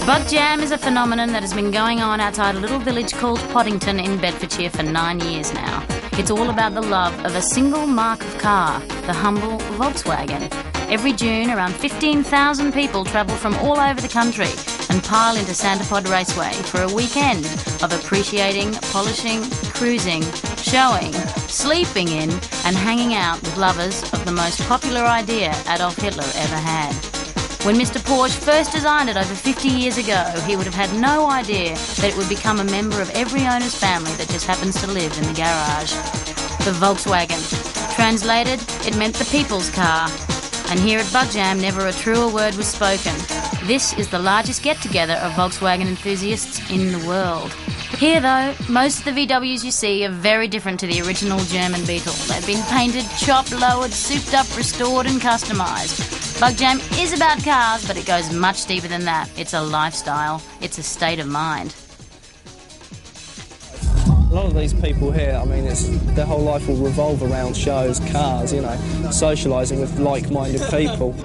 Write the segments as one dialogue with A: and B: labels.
A: Bug Jam is a phenomenon that has been going on outside a little village called Poddington in Bedfordshire for 9 years now. It's all about the love of a single mark of car, the humble Volkswagen. Every June, around 15,000 people travel from all over the country and pile into Santa Pod Raceway for a weekend of appreciating, polishing, cruising, showing, sleeping in and hanging out with lovers of the most popular idea Adolf Hitler ever had. When Mr. Porsche first designed it over 50 years ago, he would have had no idea that it would become a member of every owner's family that just happens to live in the garage. The Volkswagen. Translated, it meant the people's car. And here at Bug Jam, never a truer word was spoken. This is the largest get-together of Volkswagen enthusiasts in the world. Here, though, most of the VWs you see are very different to the original German Beetle. They've been painted, chopped, lowered, souped up, restored and customised. Bug Jam is about cars, but it goes much deeper than that. It's a lifestyle. It's a state of mind.
B: A lot of these people here, I mean, their whole life will revolve around shows, cars, you know, socialising with like-minded people.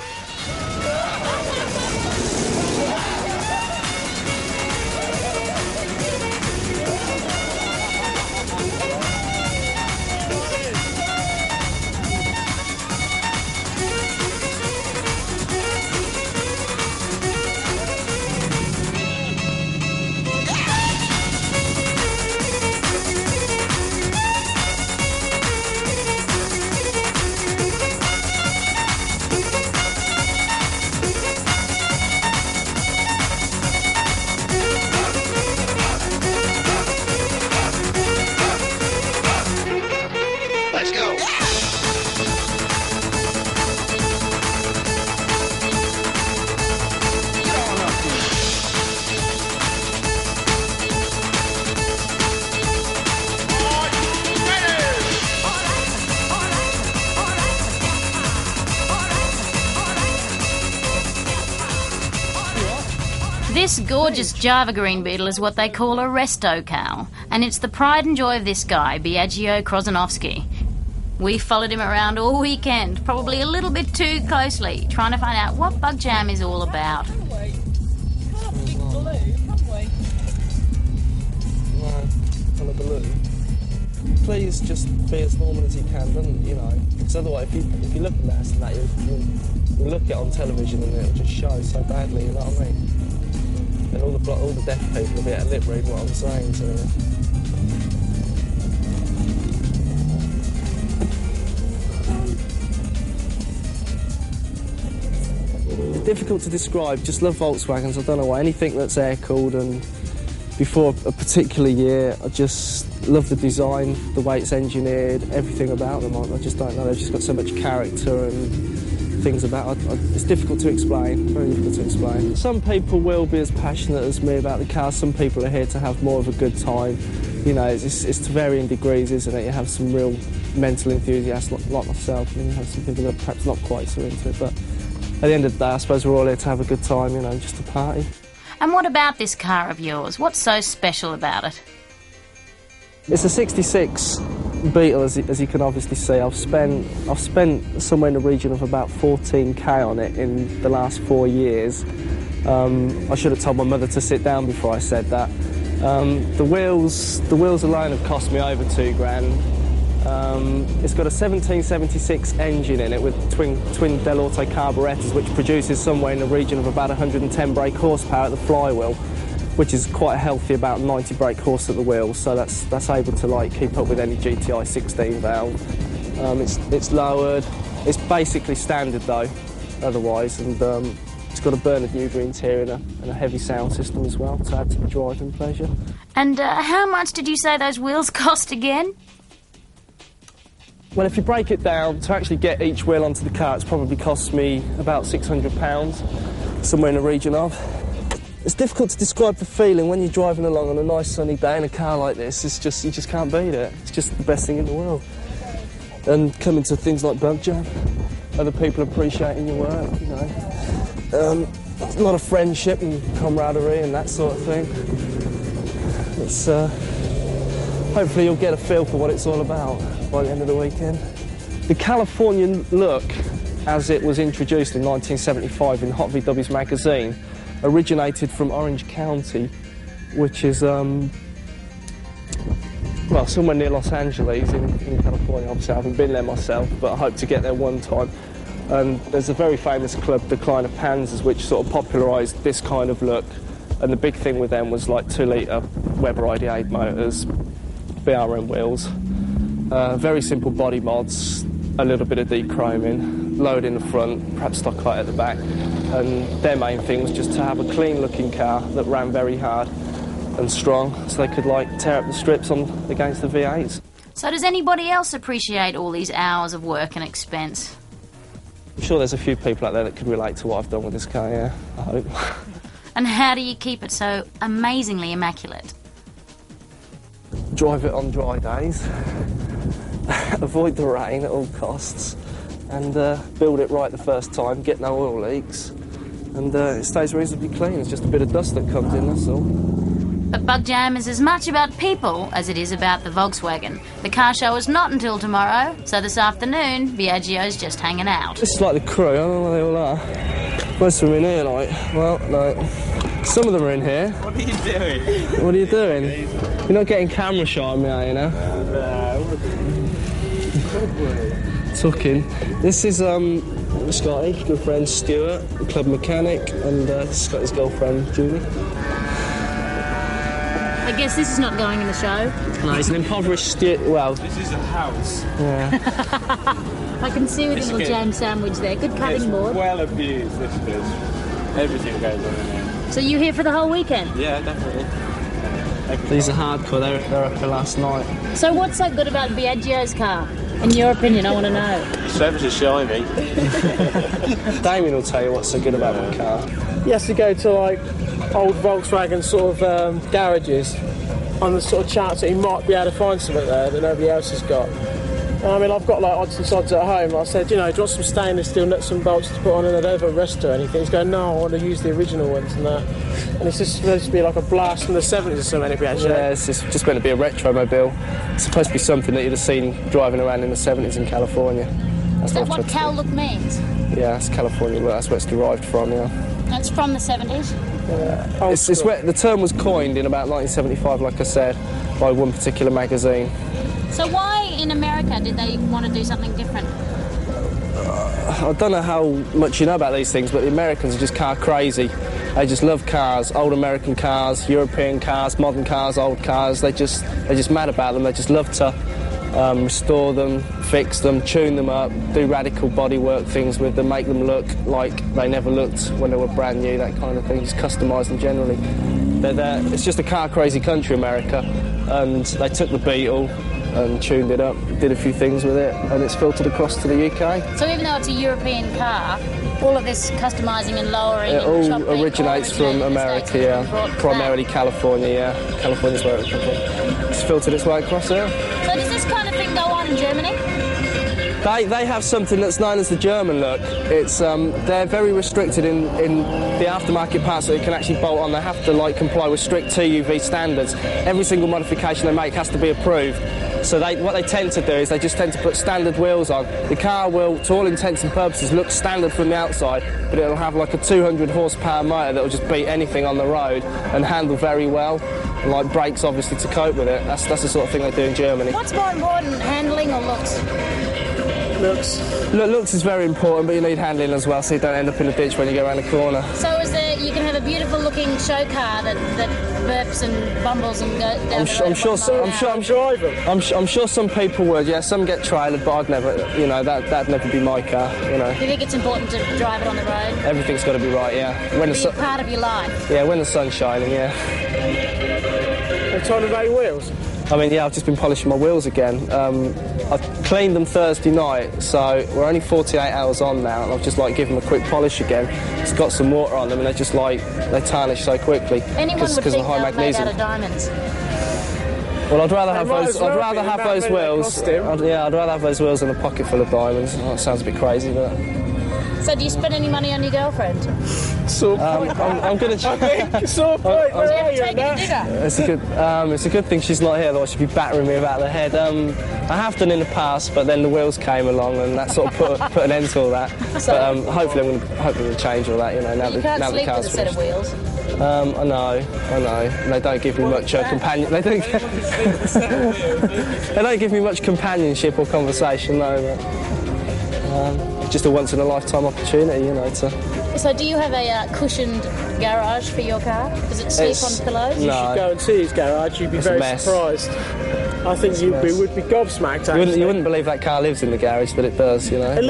C: Let's go.
A: This gorgeous Java Green Beetle is what they call a resto cow, and it's the pride and joy of this guy, Biagio Krozanovsky. We followed him around all weekend, probably a little bit too closely, trying to find out what Bug Jam is all about.
B: Please just be as normal as you can, you know, because otherwise if you look at that and that, you'll look at it on television and it'll just show so badly, you know what I mean? And all the deaf people will be at lip read what I'm saying to them. Difficult to describe, just love Volkswagens, I don't know why, anything that's air-cooled, and before a particular year I just love the design, the way it's engineered, everything about them, I just don't know, they've just got so much character and things about it. It's difficult to explain, very difficult to explain. Some people will be as passionate as me about the car, some people are here to have more of a good time, you know, it's to varying degrees, isn't it? You have some real mental enthusiasts like myself, and you have some people that are perhaps not quite so into it, but at the end of the day, I suppose we're all here to have a good time, you know, just to party.
A: And what about this car of yours? What's so special about it?
B: It's a 66 Beetle, as you can obviously see. I've spent somewhere in the region of about 14k on it in the last 4 years. I should have told my mother to sit down before I said that. The wheels alone have cost me over £2,000. It's got a 1776 engine in it with twin Dell'Orto carburetors, which produces somewhere in the region of about 110 brake horsepower at the flywheel, which is quite healthy, about 90 brake horse at the wheels, so that's able to like keep up with any GTI 16 valve. It's lowered. It's basically standard though, otherwise, and it's got a Bernard Newger interior and a heavy sound system as well to add to the driving pleasure.
A: And how much did you say those wheels cost again?
B: Well, if you break it down, to actually get each wheel onto the car, it's probably cost me about £600, somewhere in the region of. It's difficult to describe the feeling when you're driving along on a nice sunny day in a car like this. It's just, you just can't beat it. It's just the best thing in the world. And coming to things like Bug Jam, other people appreciating your work, you know. A lot of friendship and camaraderie and that sort of thing. It's, hopefully you'll get a feel for what it's all about by the end of the weekend. The Californian look, as it was introduced in 1975 in Hot VW's magazine, originated from Orange County, which is well, somewhere near Los Angeles in California. Obviously I haven't been there myself, but I hope to get there one time. And there's a very famous club, the Kleiner Panzers, which sort of popularised this kind of look. And the big thing with them was like 2-litre Weber ID8 motors, BRM wheels, very simple body mods, a little bit of dechroming, load in the front, perhaps stock height at the back. And their main thing was just to have a clean looking car that ran very hard and strong, so they could like tear up the strips against the V8s.
A: So does anybody else appreciate all these hours of work and expense?
B: I'm sure there's a few people out there that could relate to what I've done with this car, yeah, I hope.
A: And how do you keep it so amazingly immaculate?
B: Drive it on dry days, avoid the rain at all costs, and build it right the first time, get no oil leaks, and it stays reasonably clean. It's just a bit of dust that comes in, that's all.
A: But Bug Jam is as much about people as it is about the Volkswagen. The car show is not until tomorrow, so this afternoon, Biagio's just hanging out.
B: This is like the crew, I don't know where they all are. Most of them in here, like, well, no. Some of them are in here.
C: What are you doing?
B: What are you doing? You're not getting camera shot on me, are you, now? Talking. This is Scotty, good friend Stuart, club mechanic, and Scotty's girlfriend Julie.
A: I guess this is not going in the show.
B: No, he's an impoverished well.
C: This is a house.
B: Yeah.
A: I can see with a little jam sandwich there. Good cutting board.
C: Well abused, this is. Everything goes on in here.
A: So you here for the whole weekend?
C: Yeah, definitely.
B: These are hardcore, they're up here last night.
A: So what's so good about Biagio's car? In your opinion, I want to know.
C: Service is shiny.
B: Damien will tell you what's so good about the car.
D: He has to go to like old Volkswagen sort of garages on the sort of chance that he might be able to find something there that nobody else has got. I mean, I've got like odds and sods at home. I said, you know, do you want some stainless steel nuts and bolts to put on, and I don't have a rust or anything. He's going, no, I want to use the original ones and that. And it's just supposed to be like a blast from the 70s or something.
B: Yeah, it's just meant to be a retromobile. It's supposed to be something that you'd have seen driving around in the 70s in California.
A: Is that what Cal look means?
B: Yeah, that's California, but that's where it's derived from, yeah.
A: That's from the 70s?
B: It's where the term was coined in about 1975, like I said, by one particular magazine.
A: So why in America did they want to do something different?
B: I don't know how much you know about these things, but the Americans are just car crazy. They just love cars, old American cars, European cars, modern cars, old cars. They're just mad about them. They just love to restore them, fix them, tune them up, do radical bodywork things with them, make them look like they never looked when they were brand new, that kind of thing. Just customise them generally. It's just a car crazy country, America, and they took the Beetle and tuned it up, did a few things with it, and it's filtered across to the UK.
A: So even though it's a European car, all of this customising and lowering
B: it
A: and
B: all originates from America, yeah. Primarily California, yeah. California's where it comes from. It's filtered its way across there.
A: So does this kind of thing go on in Germany?
B: They have something that's known as the German look. It's they're very restricted in the aftermarket parts that they can actually bolt on. They have to comply with strict TUV standards. Every single modification they make has to be approved. So what they tend to do is they just tend to put standard wheels on. The car will, to all intents and purposes, look standard from the outside, but it'll have like a 200 horsepower motor that will just beat anything on the road and handle very well. And like brakes, obviously, to cope with it. That's the sort of thing they do in Germany.
A: What's more important, handling or looks?
B: Looks is very important, but you need handling as well, so you don't end up in a ditch when you go around the corner.
A: So you can have a beautiful looking show car that burps and bumbles and goes down
B: I'm sure some people would, yeah. Some get trailered, but I'd never, that'd never be my car,
A: Do you think it's important to drive it on the road?
B: Everything's got to be right, yeah.
A: Be part of your life.
B: Yeah, when the sun's shining, yeah.
D: Are you trying to make wheels?
B: I mean, yeah, I've just been polishing my wheels again. I cleaned them Thursday night, so we're only 48 hours on now, and I've just given them a quick polish again. It's got some water on them, and they tarnish so quickly.
A: Anyone would think they were made out of diamonds.
B: Well, I'd rather have those wheels. I'd rather have those wheels in a pocket full of diamonds. Oh, that sounds a bit crazy, but.
A: So do you spend any money on your girlfriend?
D: Sore point.
B: I'm going to try.
D: Sore point. Where are you?
B: It's a good thing she's not here, otherwise she'd be battering me about the head. I have done in the past, but then the wheels came along and that sort of put an end to all that. But hopefully I'm going to change all that, you know, now
A: You can't
B: the
A: sleep with
B: car's
A: a set of
B: finished.
A: wheels.
B: I know. They don't give me much companion. They don't. They don't give me much companionship or conversation, though. But, just a once in a lifetime opportunity, you know.
A: So do you have a cushioned garage for your car? Does it sleep on pillows?
D: You should go and see his garage. You'd be very surprised. I think you would be gobsmacked.
B: You wouldn't believe that car lives in the garage, but it does, you know.
D: It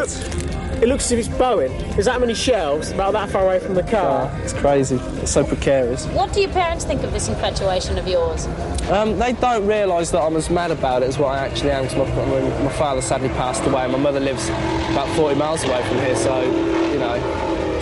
D: looks as if it's Boeing. There's that many shelves about that far away from the car.
B: It's crazy. It's so precarious.
A: What do your parents think of this infatuation of yours?
B: They don't realise that I'm as mad about it as what I actually am. Because my father sadly passed away, and my mother lives about 40 miles away from here. So, you know,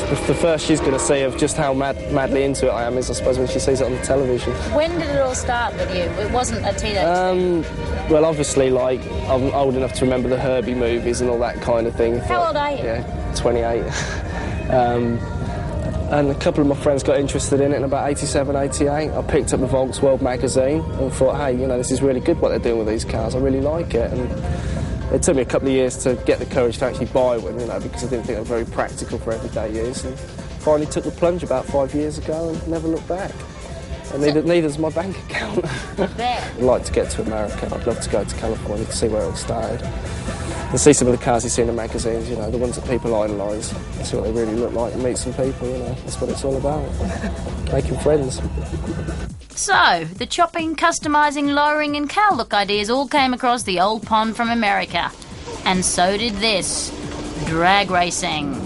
B: the first she's going to see of just how madly into it I am is, I suppose, when she sees it on the television.
A: When did it all start with you? It wasn't a teenage thing.
B: Well, obviously, like, I'm old enough to remember the Herbie movies and all that kind of thing.
A: How old are you?
B: Yeah, 28. And a couple of my friends got interested in it in about 87, 88. I picked up the Volksworld magazine and thought, hey, you know, this is really good what they're doing with these cars. I really like it. And it took me a couple of years to get the courage to actually buy one, you know, because I didn't think they were very practical for everyday use. And finally took the plunge about 5 years ago and never looked back. And neither's my bank account. I'd like to get to America. I'd love to go to California to see where it all started. And see some of the cars you see in the magazines, you know, the ones that people idolise. See what they really look like and meet some people, you know. That's what it's all about. Making friends.
A: So, the chopping, customising, lowering and cow look ideas all came across the old pond from America. And so did this. Drag racing.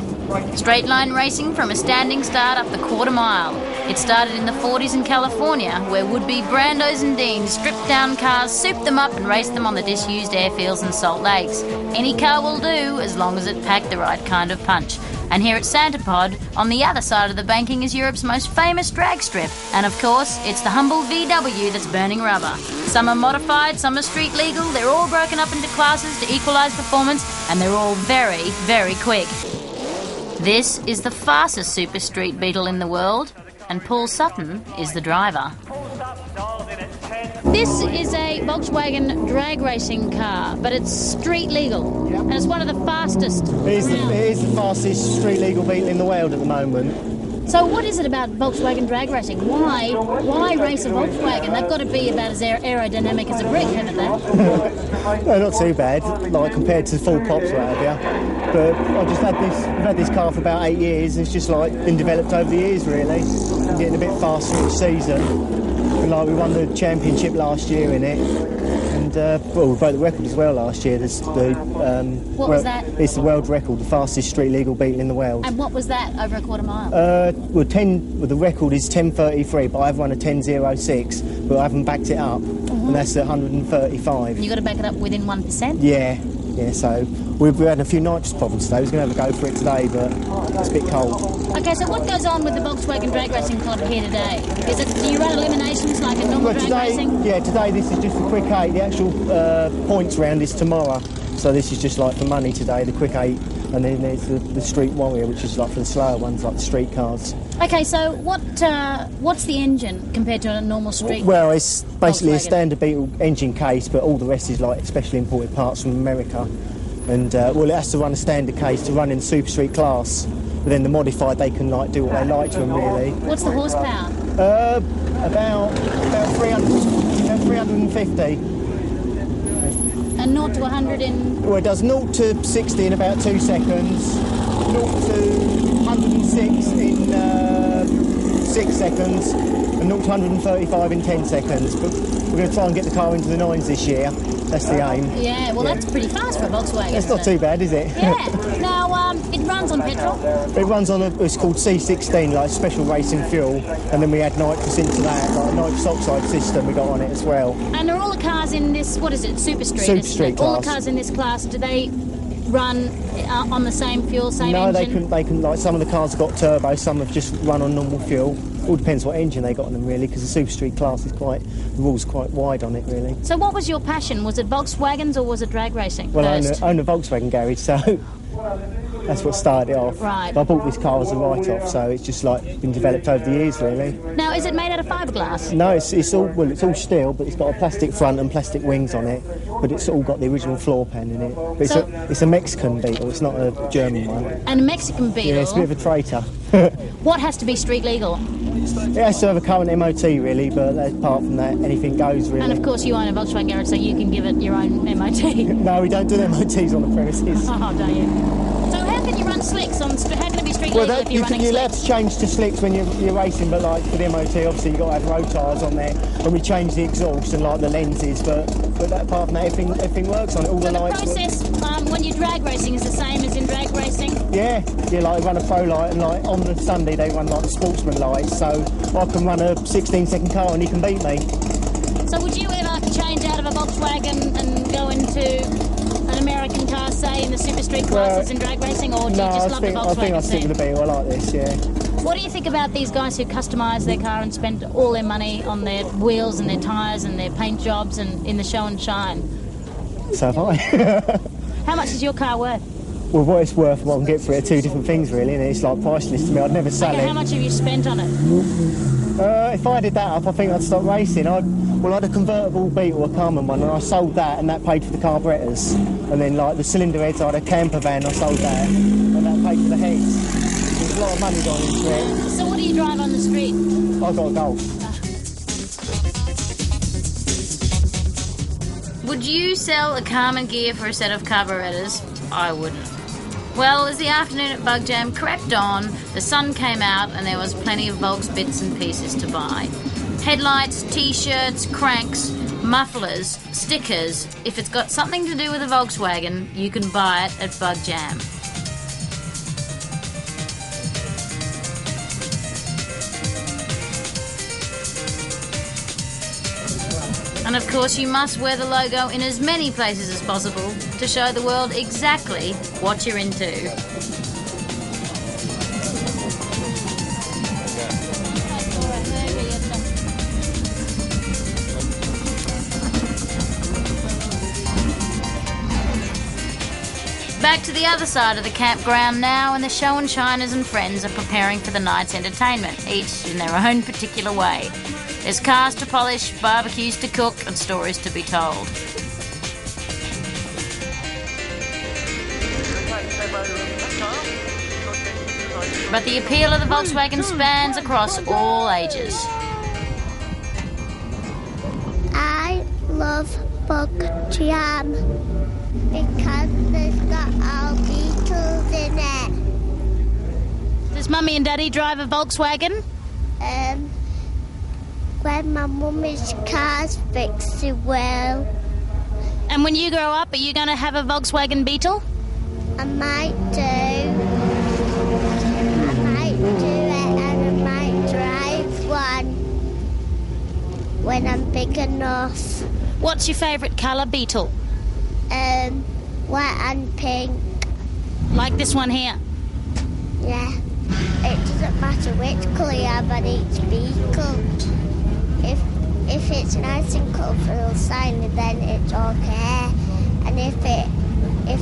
A: Straight line racing from a standing start up the quarter mile. It started in the 40s in California, where would-be Brandos and Deans stripped down cars, souped them up and raced them on the disused airfields and salt lakes. Any car will do, as long as it packed the right kind of punch. And here at Santapod, on the other side of the banking is Europe's most famous drag strip. And of course, it's the humble VW that's burning rubber. Some are modified, some are street legal, they're all broken up into classes to equalise performance, and they're all very, very quick. This is the fastest super street beetle in the world, and Paul Sutton is the driver. This is a Volkswagen drag racing car, but it's street legal, and it's one of the fastest.
E: It is the fastest street legal beetle in the world at the moment.
A: So what is it about Volkswagen drag racing? Why race a Volkswagen? They've got to be about as aerodynamic as a brick, haven't they?
E: No, not too bad, like compared to full pops, what have you. But we've had this car for about 8 years, and it's just like been developed over the years, really. Getting a bit faster each season. And like we won the championship last year in it. And we broke the record as well last year.
A: What was that?
E: It's the world record, the fastest street legal beetle in the world.
A: And what was that over a quarter mile?
E: The record is 10:33, but I've run a 10:06, but I haven't backed it up, and that's at 135.
A: You got to back it up within 1%?
E: Yeah. So we've had a few nitrous problems today. I was going to have a go for it today, but it's a bit cold.
A: Okay, so what goes on with the Volkswagen Drag Racing Club here today? Do you run eliminations like a normal drag racing?
E: Yeah, today this is just the quick 8. The actual points round is tomorrow. So this is just like for money today, the quick 8. And then there's the Street Warrior, which is like for the slower ones, like the street cars.
A: Okay, so what's the engine compared to a normal street?
E: Well, it's basically
A: Volkswagen?
E: a standard Beetle engine case, but all the rest is like specially imported parts from America. And well, it has to run a standard case to run in the super street class. But then the modified, they can like do what they like to them, really.
A: What's the horsepower?
E: About 350.
A: And 0 to 100 in...
E: Well, it does 0 to 60 in about 2 seconds, 0 to 106 in 6 seconds, and 0 to 135 in 10 seconds. But we're going to try and get the car into the 9s this year. That's the aim.
A: Yeah, well, that's pretty fast for a Volkswagen.
E: It's not too bad, is it?
A: Yeah. Now, it runs on petrol?
E: It runs on it's called C16, like special racing fuel, and then we add nitrous into that, like a nitrous oxide system we got on it as well.
A: And are all the cars in this, what is it, Super Street?
E: Super Street class.
A: All the cars in this class, do they run on the same fuel, same
E: engine?
A: No,
E: they can, like some of the cars have got turbo, some have just run on normal fuel. All depends what engine they got on them, really, because the Super Street class is the rules quite wide on it, really.
A: So what was your passion? Was it Volkswagens or was it drag racing?
E: Well, I own a Volkswagen garage, so... That's what started it off.
A: Right.
E: But I bought this car as a write-off, so it's just like been developed over the years, really.
A: Now, is it made out of fiberglass?
E: No, it's all steel, but it's got a plastic front and plastic wings on it. But it's all got the original floor pan in it. But it's a Mexican Beetle. It's not a German one.
A: And a Mexican Beetle.
E: Yeah, it's a bit of a traitor.
A: What has to be street legal?
E: It has to have a current MOT, really, but apart from that, anything goes, really.
A: And of course, you own a Volkswagen garage, so you can give it your own MOT.
E: No, we don't do the MOTs on the premises.
A: Oh, don't you? So how can you run slicks on? How can it be street legal if you're running
E: you're allowed
A: slicks?
E: to change to slicks when you're racing, but like for the MOT, obviously you've got to have road tyres on there, and we change the exhaust and like the lenses, but that, apart from that, everything works on it. All
A: So
E: the
A: the
E: lights.
A: process when you're drag racing is the same as in drag racing?
E: Yeah, like run a pro light, and like on the Sunday they run like the sportsman lights, so I can run a 16-second car and you can beat me.
A: So would you ever change out of a Volkswagen and go into an American car, say, in the super street classes in drag racing, or do you just love the Volkswagen
E: I think I'll stick
A: scene?
E: with the Beetle. I like this, yeah.
A: What do you think about these guys who customise their car and spend all their money on their wheels and their tyres and their paint jobs and in the show and shine?
E: So have I.
A: How much is your car worth?
E: Well, what it's worth, what I can get for it are two different things, really, and it's like priceless to me. I'd never sell
A: Okay,
E: it.
A: how much have you spent on it?
E: If I did that up, I think I'd stop racing. I had a convertible Beetle, a Carmen one, and I sold that, and that paid for the carburettors. And then, like, the cylinder heads, I had a camper van, I sold that, and that paid for the heads. There's a lot of money gone into it.
A: So what do you drive on the street?
E: I've got a Golf.
A: Would you sell a Carmen gear for a set of carburetors? I wouldn't. Well, as the afternoon at Bug Jam crept on, the sun came out and there was plenty of Volks bits and pieces to buy. Headlights, t-shirts, cranks, mufflers, stickers. If it's got something to do with a Volkswagen, you can buy it at Bug Jam. And of course you must wear the logo in as many places as possible to show the world exactly what you're into. Back to the other side of the campground now, and the show and shiners and friends are preparing for the night's entertainment, each in their own particular way. There's cars to polish, barbecues to cook, and stories to be told. But the appeal of the Volkswagen spans across all ages.
F: I love Bug Jam because there's got all Beatles in it.
A: Does Mummy and Daddy drive a Volkswagen?
F: When my mummy's car's fixed, it will.
A: And when you grow up, are you going to have a Volkswagen Beetle?
F: I might do. I might do it, and I might drive one when I'm big enough.
A: What's your favourite colour Beetle?
F: White and pink.
A: Like this one here?
F: Yeah. It doesn't matter which colour you have on each vehicle. If it's nice and colourful shiny, then it's okay. And if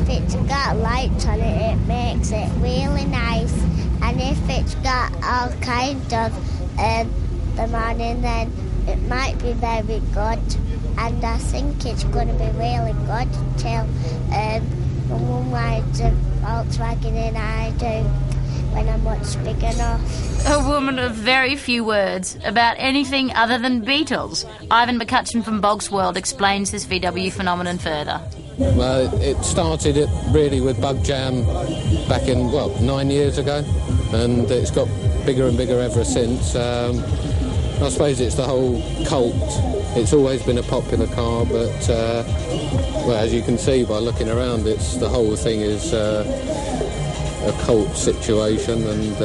F: it's got lights on it, it makes it really nice. And if it's got all kinds of them on it, then it might be very good. And I think it's going to be really good till my mum rides a Volkswagen and I do when I'm much big enough.
A: A woman of very few words about anything other than Beetles. Ivan McCutcheon from Bog's World explains this VW phenomenon further.
G: Well, it started really with Bug Jam back in, 9 years ago, and it's got bigger and bigger ever since. I suppose it's the whole cult. It's always been a popular car, but, as you can see by looking around, the whole thing is a cult situation. And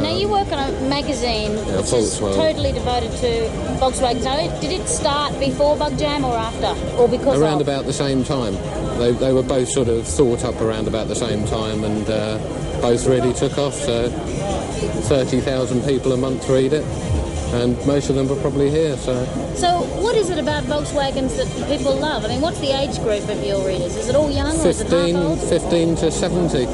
A: Now you work on a magazine which is totally devoted to Volkswagen. So did it start before Bug Jam or after? Or because
G: around about the same time. They were both sort of thought up around about the same time, and both really took off. So 30,000 people a month read it, and most of them are probably here.
A: So what is it about Volkswagens that people love? I mean, what's the age group of your readers? Is it all young or is it half old?
G: 15 to 70.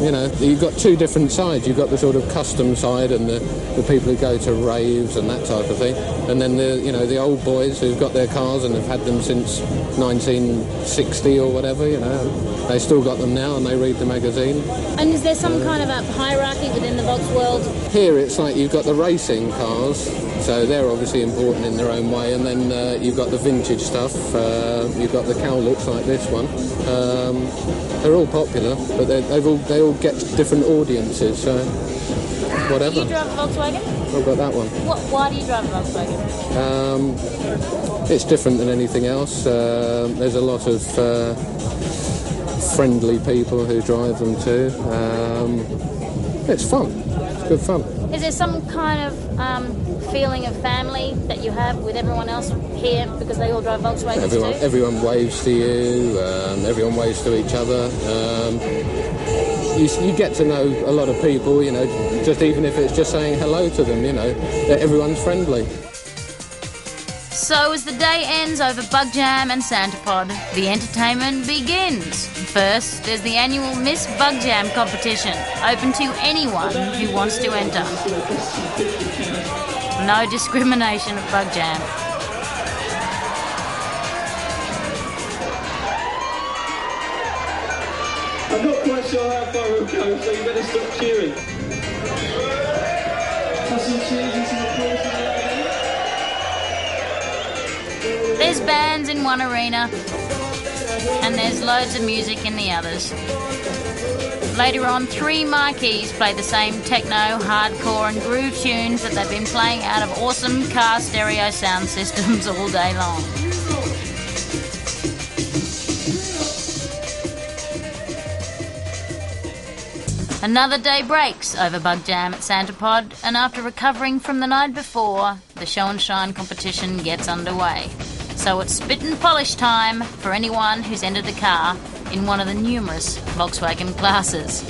G: you know, you've got two different sides. You've got the sort of custom side and the people who go to raves and that type of thing, and then the old boys who've got their cars and have had them since 1960 or whatever. You know, they still got them now and they read the magazine.
A: And is there some kind of a hierarchy within the Volks world?
G: Here it's like you've got the racing cars, so they're obviously important in their own way, and then you've got the vintage stuff. You've got the Cowlitz like this one. They're all popular, but they all get different audiences. So whatever.
A: Do you drive a Volkswagen?
G: I've got that one.
A: Why do you drive a Volkswagen?
G: It's different than anything else. There's a lot of friendly people who drive them too. It's fun. It's good fun.
A: Is there some kind of feeling of family that you have with everyone else here because they all drive Volkswagens too?
G: Everyone waves to you. Everyone waves to each other. You get to know a lot of people, you know, just even if it's just saying hello to them, you know, everyone's friendly.
A: So as the day ends over Bug Jam and Santa Pod, the entertainment begins. First, there's the annual Miss Bug Jam competition, open to anyone who wants to enter. No discrimination at Bug Jam.
H: I'm not quite sure how far we'll go, so you better stop cheering. Have some cheers and some applause in there.
A: There's bands in one arena, and there's loads of music in the others. Later on, 3 marquees play the same techno, hardcore and groove tunes that they've been playing out of awesome car stereo sound systems all day long. Another day breaks over Bug Jam at Santa Pod, and after recovering from the night before, the show and shine competition gets underway. So it's spit and polish time for anyone who's entered a car in one of the numerous Volkswagen classes.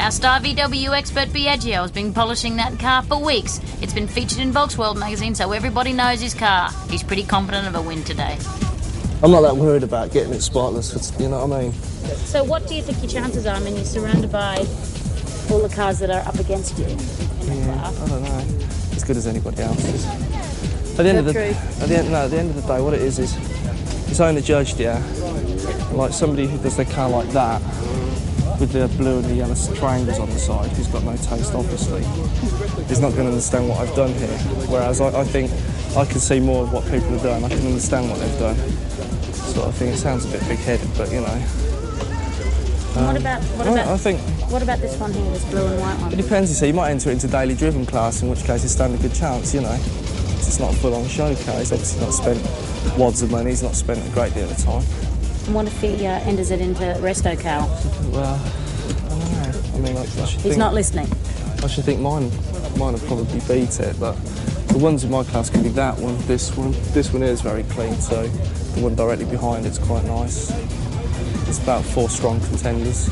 A: Our star VW expert Biagio has been polishing that car for weeks. It's been featured in Volksworld magazine, so everybody knows his car. He's pretty confident of a win today.
B: I'm not that worried about getting it spotless, you know what I mean?
A: So what do you think your chances are? I mean, you're surrounded by all the cars that are up against you.
B: Yeah, I don't know. As good as anybody else's. At the end of the day, what it is it's only judged, yeah. Like somebody who does their car like that, with the blue and the yellow triangles on the side, who's got no taste, obviously, is not going to understand what I've done here. Whereas I think I can see more of what people are doing. I can understand what they've done. Sort of thing. It sounds a bit big-headed, but you know.
A: What about this one here, this blue and white one?
B: It depends, you see. You might enter it into daily driven class, in which case you stand a good chance, you know. It's not a full-on showcase. Obviously not spent wads of money. He's not spent a great deal of time.
A: And what if he enters it into Resto Cal?
B: Well, I don't know. I mean,
A: He's not listening.
B: I should think mine would probably beat it, but the ones in my class can be that one, this one. This one is very clean, so the one directly behind it's quite nice. It's about 4 strong contenders.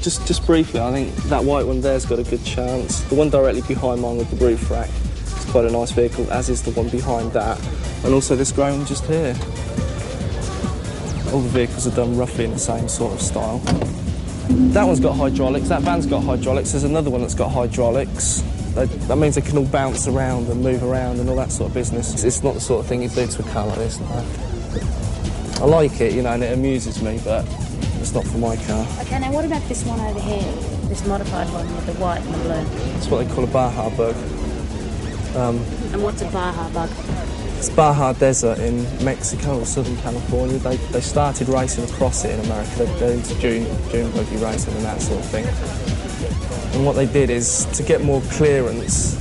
B: Just briefly, I think that white one there's got a good chance. The one directly behind mine with the roof rack is quite a nice vehicle, as is the one behind that. And also this grey one just here. All the vehicles are done roughly in the same sort of style. That one's got hydraulics, that van's got hydraulics, there's another one that's got hydraulics. That means they can all bounce around and move around and all that sort of business. It's not the sort of thing you do to a car like this, no. I like it, you know, and it amuses me, but it's not for my car.
A: Okay, now what about this one over here? This modified one with the white and the blue?
B: It's what they call a Baja bug.
A: And what's a Baja bug?
B: It's Baja Desert in Mexico or Southern California. They started racing across it in America. They're into June buggy racing and that sort of thing. And what they did is, to get more clearance,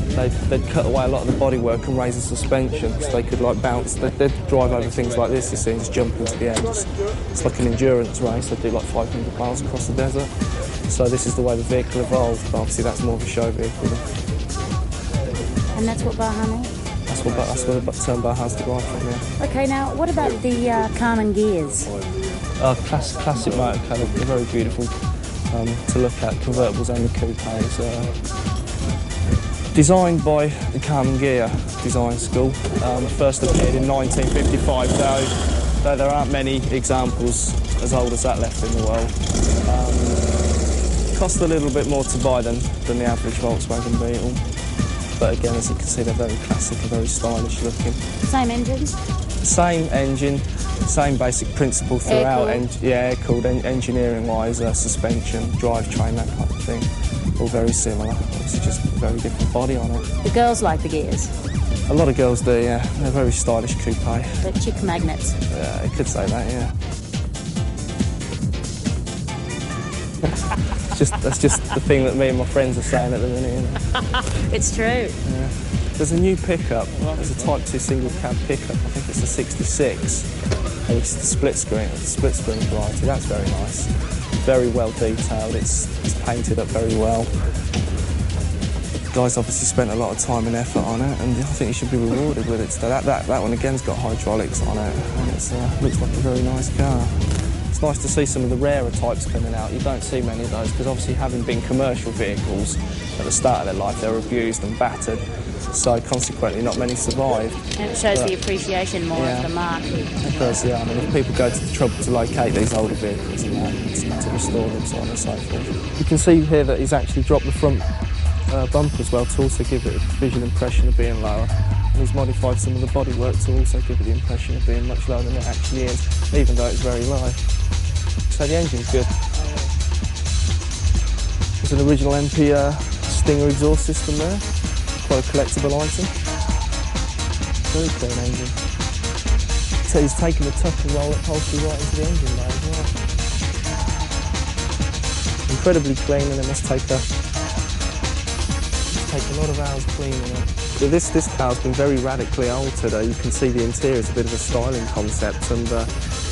B: they'd cut away a lot of the bodywork and raise the suspension so they could like bounce. They'd drive over things like this, you see, and just jump into the air. It's like an endurance race. They do like 500 miles across the desert. So this is the way the vehicle evolved, but obviously that's more of a show vehicle.
A: And that's what Baja means?
B: That's where the term Baja's derived from, yeah.
A: Okay, now what about the Karmann gears?
B: Classic motor car, they're very beautiful to look at, convertibles and the coupes. Designed by the Karmann Ghia Design School. First appeared in 1955, though there aren't many examples as old as that left in the world. Cost a little bit more to buy than the average Volkswagen Beetle. But again, as you can see, they're very classic and very stylish looking.
A: Same engines?
B: Same engine, same basic principle throughout. Air-cooled, engineering-wise, suspension, drivetrain, that kind of thing. All very similar. It's just a very different body on it.
A: The girls like the gears?
B: A lot of girls do, yeah. They're very stylish coupe.
A: They're chick magnets?
B: Yeah, you could say that, yeah. That's just the thing that me and my friends are saying at the minute. You know?
A: It's true.
B: Yeah. There's a new pickup. There's a Type 2 single cab pickup. I think it's a 66. And it's the split screen variety. That's very nice. Very well detailed. It's painted up very well. The guys obviously spent a lot of time and effort on it, and I think you should be rewarded with it. So that one again's got hydraulics on it, and it looks like a very nice car. It's nice to see some of the rarer types coming out. You don't see many of those because obviously having been commercial vehicles at the start of their life, they're abused and battered, so consequently not many survive.
A: And it shows the appreciation more of the mark.
B: It does, yeah. I mean, if people go to the trouble to locate these older vehicles and that, to restore them, so on and so forth. You can see here that he's actually dropped the front bumper as well to also give it a visual impression of being lower. And he's modified some of the bodywork to also give it the impression of being much lower than it actually is, even though it's very low. So the engine's good. There's an original MP Stinger exhaust system there, quite a collectible item. Very clean engine. So he's taken the tuck and roll upholstery right into the engine bay as well. Incredibly clean, and it must take a lot of hours cleaning it. So this car's been very radically altered. You can see the interior is a bit of a styling concept, and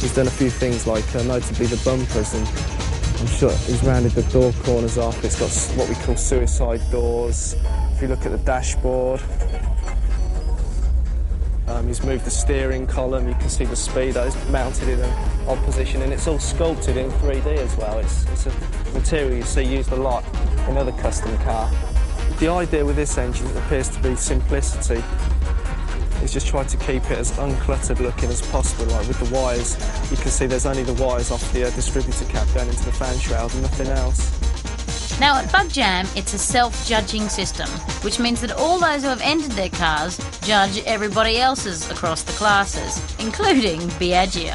B: he's done a few things like notably the bumpers, and I'm sure he's rounded the door corners off. It's got what we call suicide doors. If you look at the dashboard, he's moved the steering column. You can see the speedo's mounted in an odd position, and it's all sculpted in 3D as well. It's a material you see used a lot in other custom car. The idea with this engine appears to be simplicity. He's just tried to keep it as uncluttered looking as possible, like with the wires. You can see there's only the wires off the distributor cap going into the fan shroud and nothing else.
A: Now at Bug Jam, it's a self-judging system, which means that all those who have entered their cars judge everybody else's across the classes, including Biagio.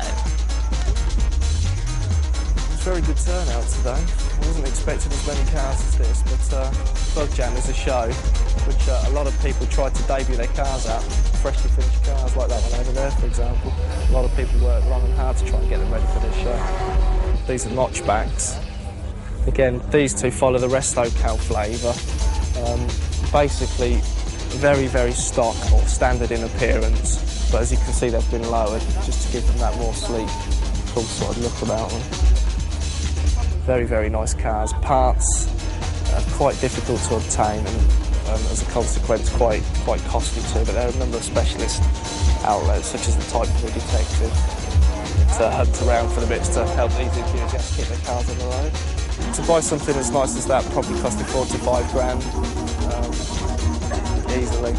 B: It's a very good turnout today. I wasn't expecting as many cars as this, but Bug Jam is a show which a lot of people tried to debut their cars out, freshly finished cars like that one over there, for example. A lot of people worked long and hard to try and get them ready for this show. These are notchbacks. Again, these two follow the Resto Cal flavour. Basically, very, very stock or standard in appearance, but as you can see, they've been lowered just to give them that more sleek, cool sort of look about them. Very, very nice cars. Parts quite difficult to obtain and as a consequence quite costly too, but there are a number of specialist outlets such as the Type 3 Detective to hunt around for the bits to help these enthusiasts keep their cars on the road. To buy something as nice as that probably cost me 4 to 5 grand easily.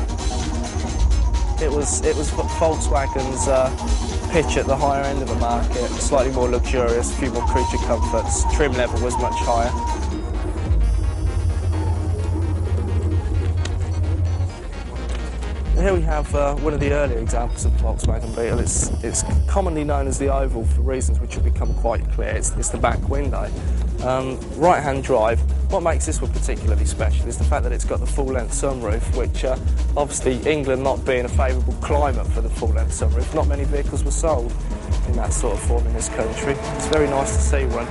B: It was Volkswagen's pitch at the higher end of the market, slightly more luxurious, a few more creature comforts. Trim level was much higher. Here we have one of the earlier examples of the Volkswagen Beetle. It's commonly known as the Oval for reasons which have become quite clear. It's the back window. Right-hand drive. What makes this one particularly special is the fact that it's got the full-length sunroof, which obviously England not being a favourable climate for the full-length sunroof, not many vehicles were sold in that sort of form in this country. It's very nice to see one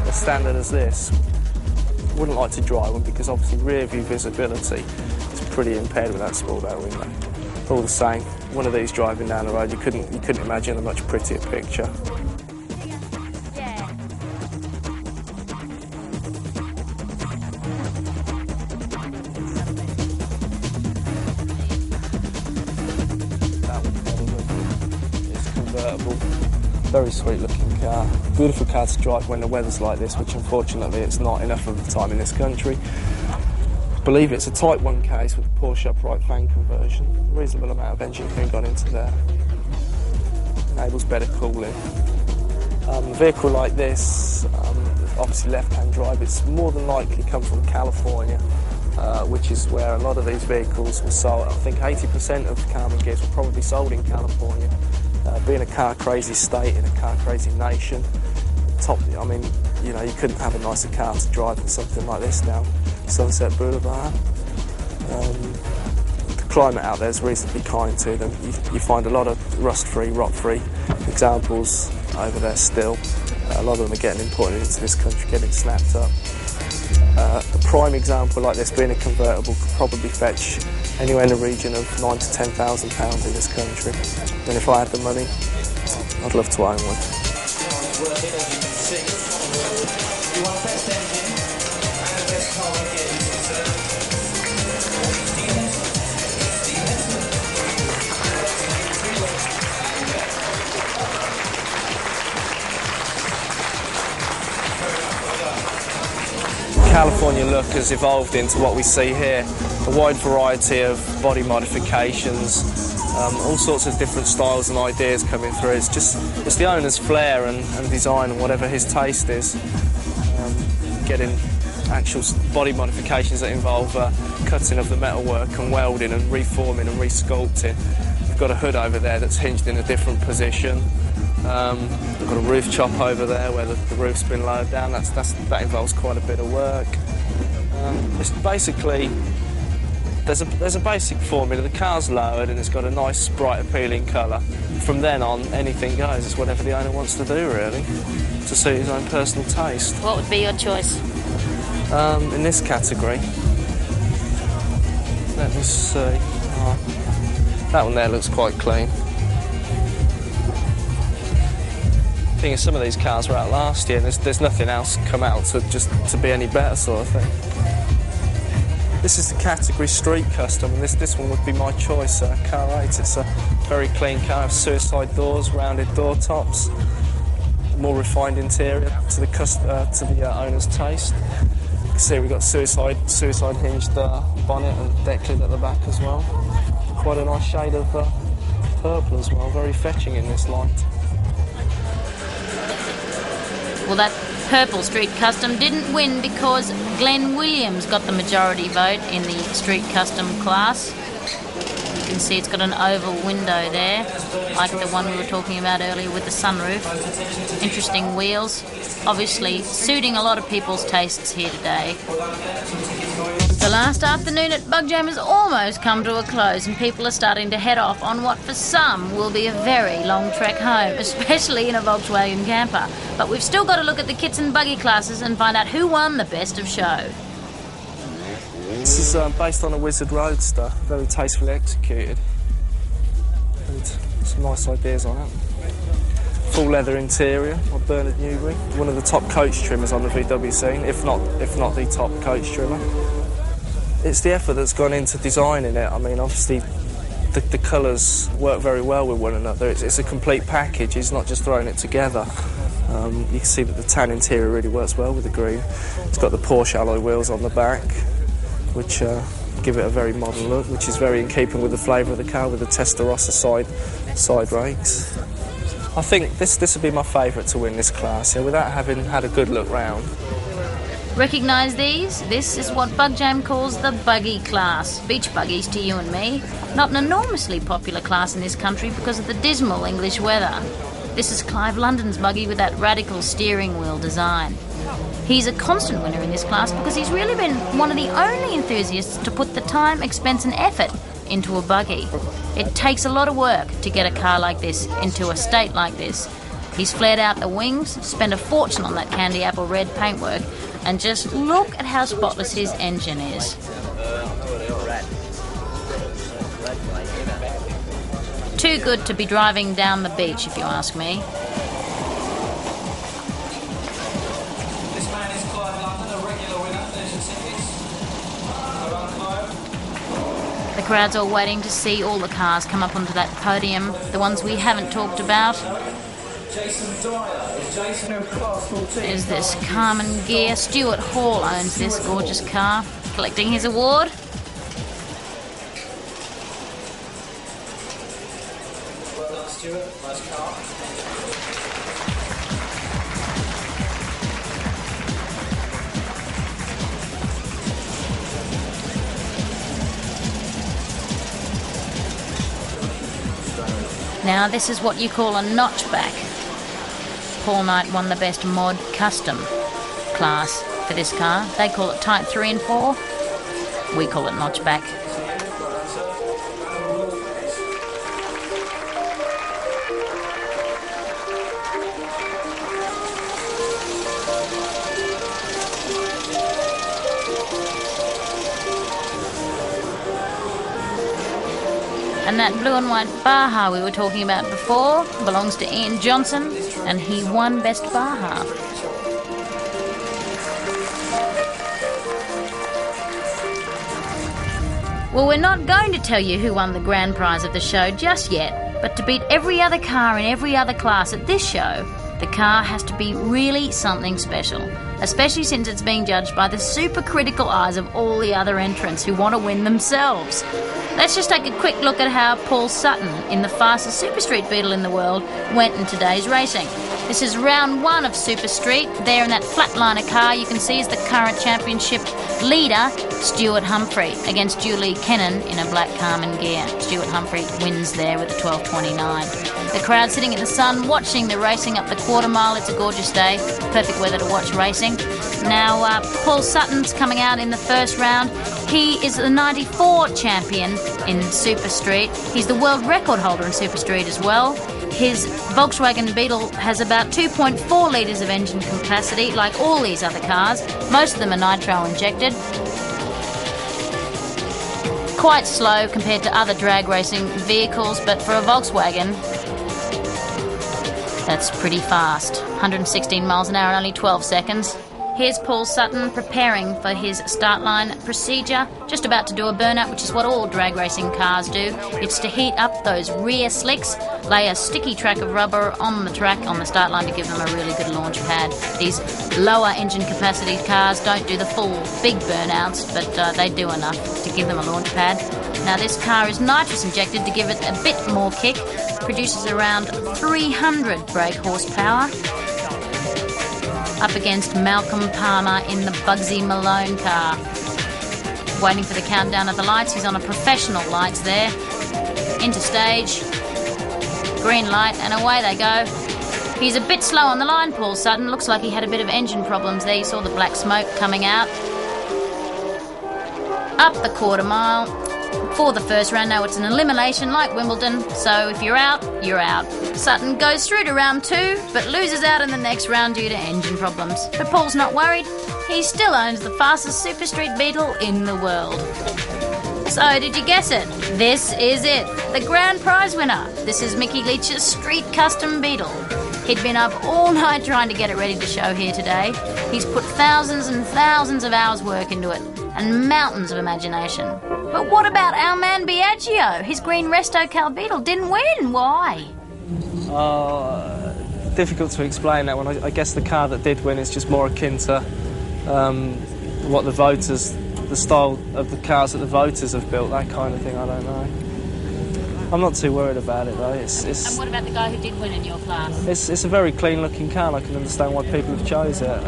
B: as standard as this. Wouldn't like to drive one because obviously rear view visibility is pretty impaired with that small bay window. All the same, one of these driving down the road, you couldn't imagine a much prettier picture. That one probably is convertible. Very sweet looking car. Beautiful car to drive when the weather's like this, which unfortunately it's not enough of the time in this country. I believe it's a Type 1 case with a Porsche upright fan conversion. A reasonable amount of engine cooling got into there. Enables better cooling. A vehicle like this, obviously left-hand drive, it's more than likely come from California, which is where a lot of these vehicles were sold. I think 80% of Karmann Ghia were probably sold in California. Being a car-crazy state in a car-crazy nation, I mean, you know, you couldn't have a nicer car to drive than something like this now. Sunset Boulevard. The climate out there is reasonably kind to them. You find a lot of rust-free, rot-free examples over there still. A lot of them are getting imported into this country, getting snapped up. A prime example like this, being a convertible, could probably fetch anywhere in the region of £9,000 to £10,000 in this country. And if I had the money, I'd love to own one. California look has evolved into what we see here, a wide variety of body modifications, all sorts of different styles and ideas coming through. It's the owner's flair and design and whatever his taste is. Getting actual body modifications that involve cutting of the metalwork and welding and reforming and resculpting. We've got a hood over there that's hinged in a different position. We've got a roof chop over there where the roof's been lowered down. That involves quite a bit of work. It's basically, there's a basic formula. The car's lowered and it's got a nice, bright, appealing colour. From then on, anything goes. It's whatever the owner wants to do, really, to suit his own personal taste.
A: What would be your choice?
B: In this category, let me see. That one there looks quite clean. The thing is, some of these cars were out last year and there's nothing else come out to be any better, sort of thing. This is the category Street Custom, and this one would be my choice, car 8. It's a very clean car, suicide doors, rounded door tops, more refined interior to the owner's taste. You can see we've got suicide hinged bonnet and deck lid at the back as well. Quite a nice shade of purple as well, very fetching in this light.
A: Well, that Purple Street Custom didn't win because Glenn Williams got the majority vote in the Street Custom class. You can see it's got an oval window there, like the one we were talking about earlier with the sunroof. Interesting wheels, obviously suiting a lot of people's tastes here today. The last afternoon at Bug Jam has almost come to a close, and people are starting to head off on what for some will be a very long trek home, especially in a Volkswagen camper. But we've still got to look at the kits and buggy classes and find out who won the best of show.
B: This is based on a Wizard Roadster, very tastefully executed. And some nice ideas on it. Full leather interior by Bernard Newbury, one of the top coach trimmers on the VW scene, if not the top coach trimmer. It's the effort that's gone into designing it. I mean, obviously, the colours work very well with one another. It's a complete package. He's not just throwing it together. You can see that the tan interior really works well with the green. It's got the Porsche alloy wheels on the back, which give it a very modern look, which is very in keeping with the flavour of the car, with the Testarossa side rakes. I think this would be my favourite to win this class, without having had a good look round.
A: Recognise these? This is what Bug Jam calls the buggy class. Beach buggies to you and me. Not an enormously popular class in this country because of the dismal English weather. This is Clive London's buggy with that radical steering wheel design. He's a constant winner in this class because he's really been one of the only enthusiasts to put the time, expense and effort into a buggy. It takes a lot of work to get a car like this into a state like this. He's flared out the wings, spent a fortune on that candy apple red paintwork, and just look at how spotless his engine is. Too good to be driving down the beach, if you ask me.
H: This man is Clive London, a regular winner. There's your tickets.
A: The crowd's all waiting to see all the cars come up onto that podium, the ones we haven't talked about.
H: Jason Dyer. Is Jason of Class 14?
A: There's this Carmen Gear. Stuart Hall owns this gorgeous car, collecting his award.
H: Well done, Stuart. Nice car.
A: Now this is what you call a notchback. Paul Knight won the best mod custom class for this car. They call it Type 3 and 4. We call it notchback. And that blue and white Baja we were talking about before belongs to Ian Johnson, and he won Best Baja. Well, we're not going to tell you who won the grand prize of the show just yet, but to beat every other car in every other class at this show, the car has to be really something special, especially since it's being judged by the super critical eyes of all the other entrants who want to win themselves. Let's just take a quick look at how Paul Sutton, in the fastest Super Street Beetle in the world, went in today's racing. This is round one of Super Street. There in that flatliner car you can see is the current championship leader, Stuart Humphrey, against Julie Kennan in a black Carmen Gear. Stuart Humphrey wins there with a 12.29. The crowd sitting in the sun watching the racing up the quarter mile. It's a gorgeous day, perfect weather to watch racing. Now Paul Sutton's coming out in the first round. He is the 94 champion in Super Street. He's the world record holder in Super Street as well. His Volkswagen Beetle has about 2.4 litres of engine capacity, like all these other cars. Most of them are nitro injected. Quite slow compared to other drag racing vehicles, but for a Volkswagen, that's pretty fast. 116 miles an hour in only 12 seconds. Here's Paul Sutton preparing for his start line procedure, just about to do a burnout, which is what all drag racing cars do. It's to heat up those rear slicks, lay a sticky track of rubber on the track on the start line to give them a really good launch pad. These lower engine capacity cars don't do the full big burnouts, but they do enough to give them a launch pad. Now this car is nitrous injected to give it a bit more kick, produces around 300 brake horsepower. up against Malcolm Palmer in the Bugsy Malone car. Waiting for the countdown of the lights, he's on a professional lights there. Into stage, green light, and away they go. He's a bit slow on the line, Paul Sutton. Looks like he had a bit of engine problems there. You saw the black smoke coming out. Up the quarter mile for the first round. Now it's an elimination like Wimbledon, so if you're out, you're out. Sutton goes through to round 2, but loses out in the next round due to engine problems. But Paul's not worried. He still owns the fastest Super Street Beetle in the world. So, did you guess it? This is it. The grand prize winner. This is Mickey Leach's Street Custom Beetle. He'd been up all night trying to get it ready to show here today. He's put thousands and thousands of hours work into it, and mountains of imagination. But what about our man Biagio? His green Resto Cal Beetle didn't win. Why?
B: Difficult to explain that one. I guess the car that did win is just more akin to what the voters, the style of the cars that the voters have built, that kind of thing. I don't know. I'm not too worried about it though.
A: And what about the guy who did win in your class?
B: It's a very clean looking car, and I can understand why people have chose it.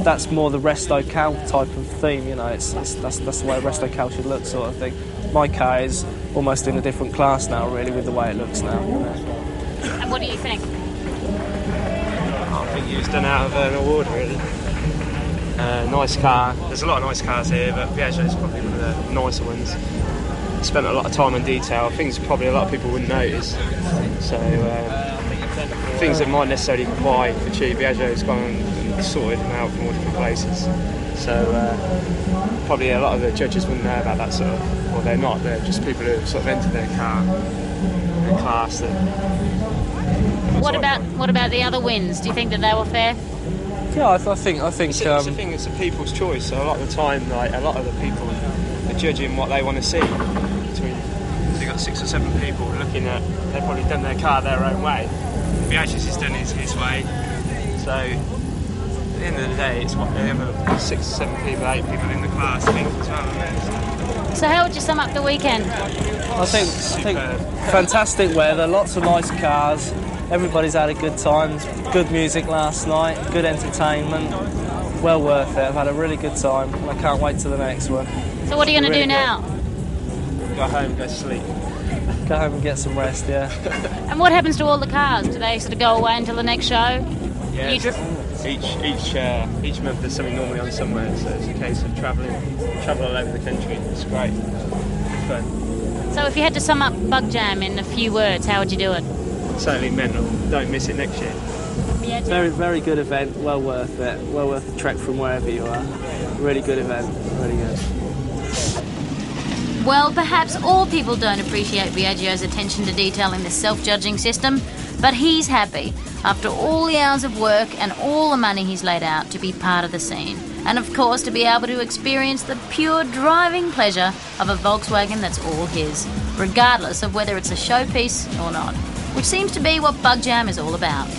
B: That's more the Resto Cal type of theme, you know. That's the way Resto Cal should look, sort of thing. My car is almost in a different class now, really, with the way it looks now. You know.
A: And what do you think?
I: I think he was done out of an award, really. Nice car. There's a lot of nice cars here, but Piaggio is probably one of the nicer ones. Spent a lot of time on detail, things probably a lot of people wouldn't notice. So things that might necessarily quite achieve, Piaggio's gone and sorted them out from all different places. So probably a lot of the judges wouldn't know about that sort of, well, they're not, they're just people who sort of enter their car and class them.
A: What about the other wins? Do you think that they were fair?
B: Yeah, I think.
I: It's the thing. It's a people's choice. So a lot of the time, like a lot of the people are judging what they want to see. You've got 6 or 7 people looking at. They've probably done their car their own way. Biaggi's has done his way. So at the end of the day, it's what the other 6 or 7 people, 8 people in the class think as well.
A: So how would you sum up the weekend?
B: I think fantastic weather, lots of nice cars. Everybody's had a good time. Good music last night, good entertainment. Well worth it. I've had a really good time, and I can't wait to the next one.
A: So what are you going to do now?
I: Go home, go to sleep.
B: Go home and get some rest, yeah.
A: And what happens to all the cars? Do they sort of go away until the next show?
I: Yeah, each month there's something normally on somewhere, so it's a case of travel all over the country. It's great. It's fun.
A: So if you had to sum up Bug Jam in a few words, how would you do it?
I: Certainly mental. Don't miss it next year.
B: Very, very good event. Well worth it. Well worth the trek from wherever you are. Really good event. Really good.
A: Well, perhaps all people don't appreciate Biagio's attention to detail in this self-judging system, but he's happy, after all the hours of work and all the money he's laid out, to be part of the scene. And of course, to be able to experience the pure driving pleasure of a Volkswagen that's all his, regardless of whether it's a showpiece or not, which seems to be what Bug Jam is all about.